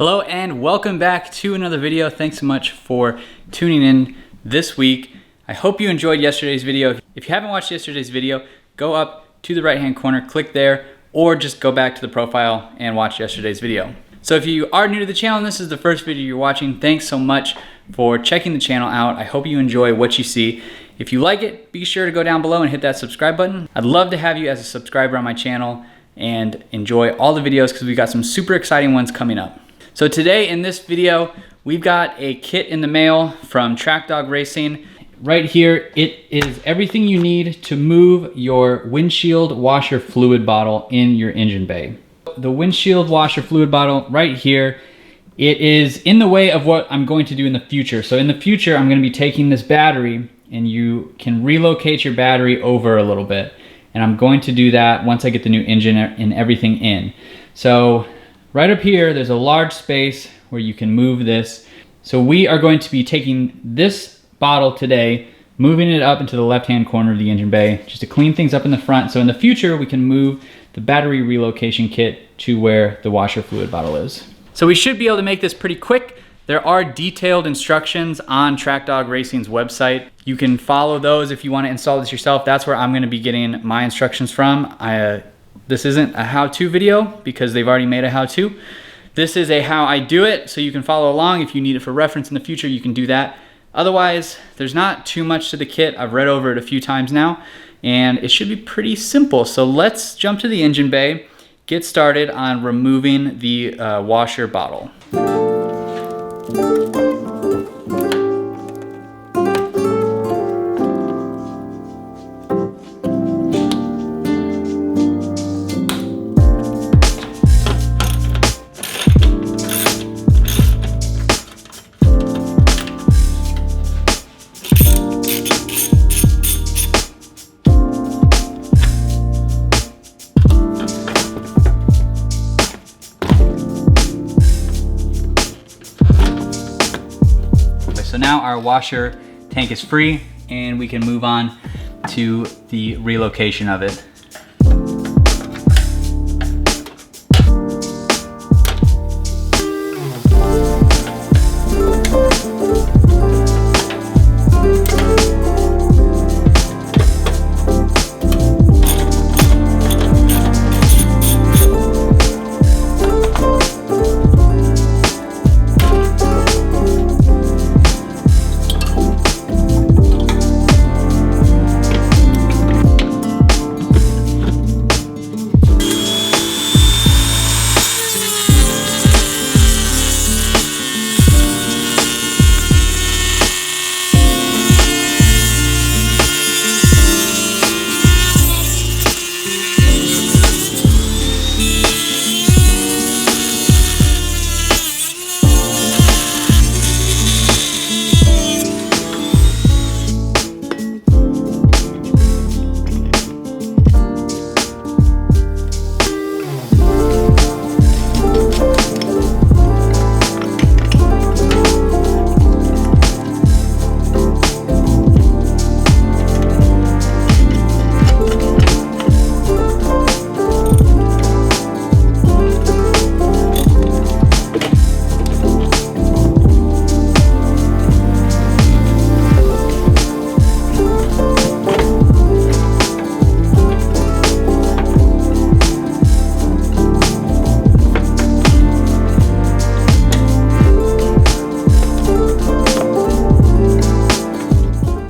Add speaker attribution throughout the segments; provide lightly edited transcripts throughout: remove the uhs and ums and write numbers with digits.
Speaker 1: Hello and welcome back to another video. Thanks so much for tuning in this week. I hope you enjoyed yesterday's video. If you haven't watched yesterday's video, go up to the right hand corner, click there, or just go back to the profile and watch yesterday's video. So if you are new to the channel and this is the first video you're watching, thanks so much for checking the channel out. I hope you enjoy what you see. If you like it, be sure to go down below and hit that subscribe button. I'd love to have you as a subscriber on my channel and enjoy all the videos because we've got some super exciting ones coming up. So today in this video, we've got a kit in the mail from Track Dog Racing. Right here, it is everything you need to move your windshield washer fluid bottle in your engine bay. The windshield washer fluid bottle right here, it is in the way of what I'm going to do in the future. So in the future, I'm going to be taking this battery and you can relocate your battery over a little bit. And I'm going to do that once I get the new engine and everything in. So right up here, there's a large space where you can move this. So we are going to be taking this bottle today, moving it up into the left-hand corner of the engine bay, just to clean things up in the front. So in the future, we can move the battery relocation kit to where the washer fluid bottle is. So we should be able to make this pretty quick. There are detailed instructions on Track Dog Racing's website. You can follow those if you want to install this yourself. That's where I'm going to be getting my instructions from. This isn't a how-to video because they've already made a how-to. This is a how I do it, so you can follow along. If you need it for reference in the future, you can do that. Otherwise, there's not too much to the kit. I've read over it a few times now, and it should be pretty simple. So let's jump to the engine bay, get started on removing the washer bottle. So now our washer tank is free and we can move on to the relocation of it.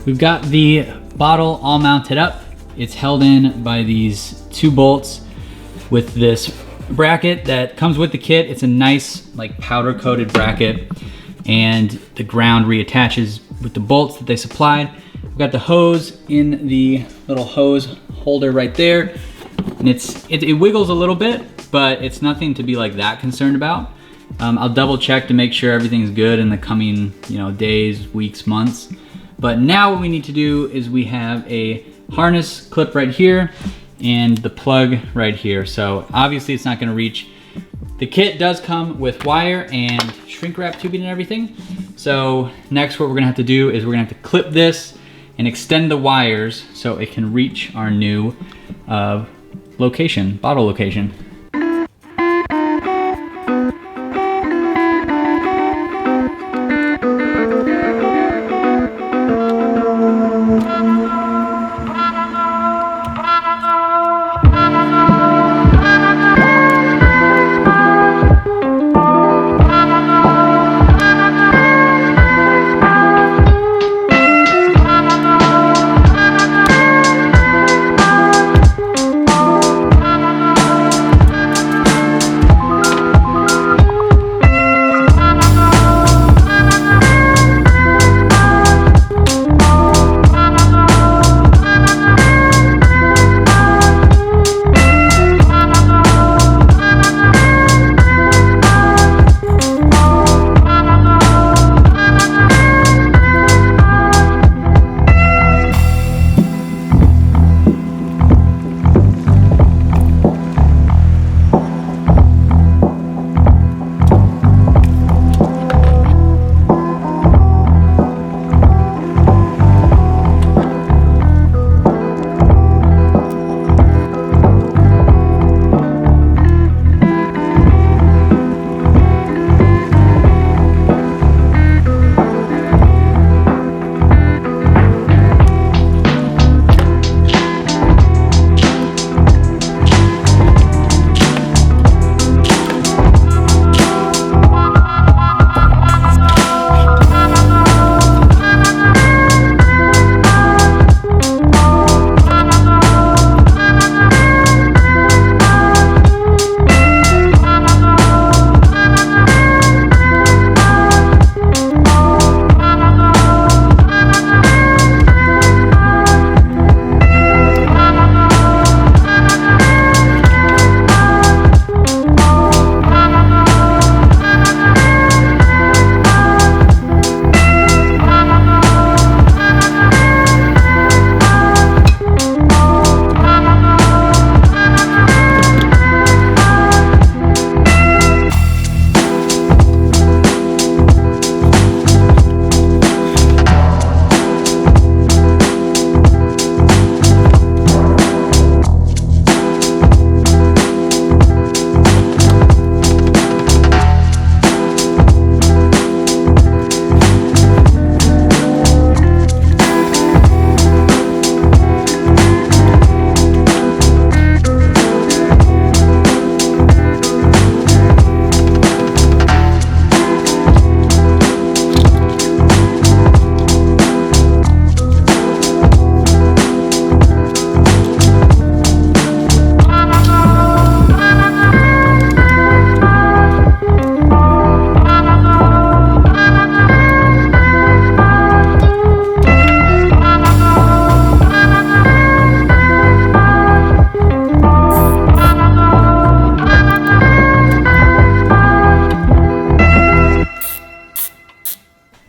Speaker 1: We've got the bottle all mounted up. It's held in by these two bolts with this bracket that comes with the kit. It's a nice like powder coated bracket and the ground reattaches with the bolts that they supplied. We've got the hose in the little hose holder right there. And it wiggles a little bit, but it's nothing to be like that concerned about. I'll double check to make sure everything's good in the coming days, weeks, months. But now what we need to do is we have a harness clip right here and the plug right here. So obviously it's not gonna reach. The kit does come with wire and shrink wrap tubing and everything. So next what we're gonna have to do is we're gonna have to clip this and extend the wires so it can reach our new location, bottle location.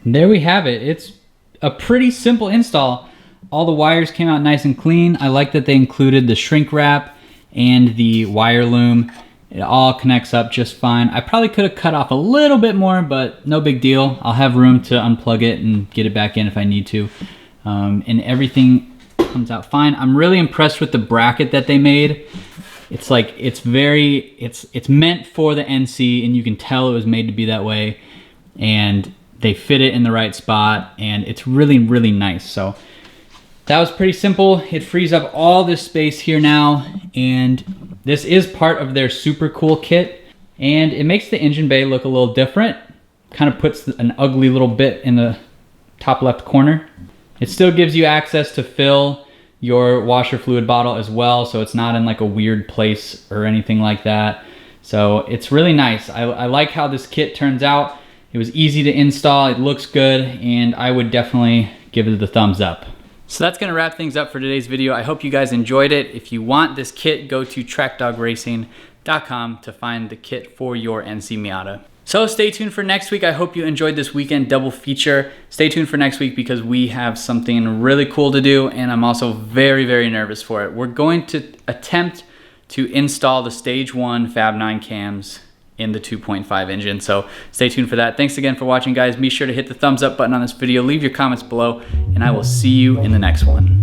Speaker 1: there we have it. It's a pretty simple install. All the wires came out nice and clean. I like that they included the shrink wrap and the wire loom. It all connects up just fine. I probably could have cut off a little bit more, but no big deal. I'll have room to unplug it and get it back in if I need to. And everything comes out fine. I'm really impressed with the bracket that they made. It's like, it's meant for the NC, and you can tell it was made to be that way. And they fit it in the right spot, and it's really, really nice. So that was pretty simple. It frees up all this space here now, and this is part of their super cool kit, and it makes the engine bay look a little different. Kind of puts an ugly little bit in the top left corner. It still gives you access to fill your washer fluid bottle as well, so it's not in like a weird place or anything like that. So it's really nice. I like how this kit turns out. It was easy to install, it looks good, and I would definitely give it the thumbs up. So that's gonna wrap things up for today's video. I hope you guys enjoyed it. If you want this kit, go to trackdogracing.com to find the kit for your NC Miata. So stay tuned for next week. I hope you enjoyed this weekend double feature. Stay tuned for next week because we have something really cool to do, and I'm also very, very nervous for it. We're going to attempt to install the Stage 1 Fab 9 cams in the 2.5 engine. So stay tuned for that. Thanks again for watching, guys. Be sure to hit the thumbs up button on this video. Leave your comments below, and I will see you in the next one.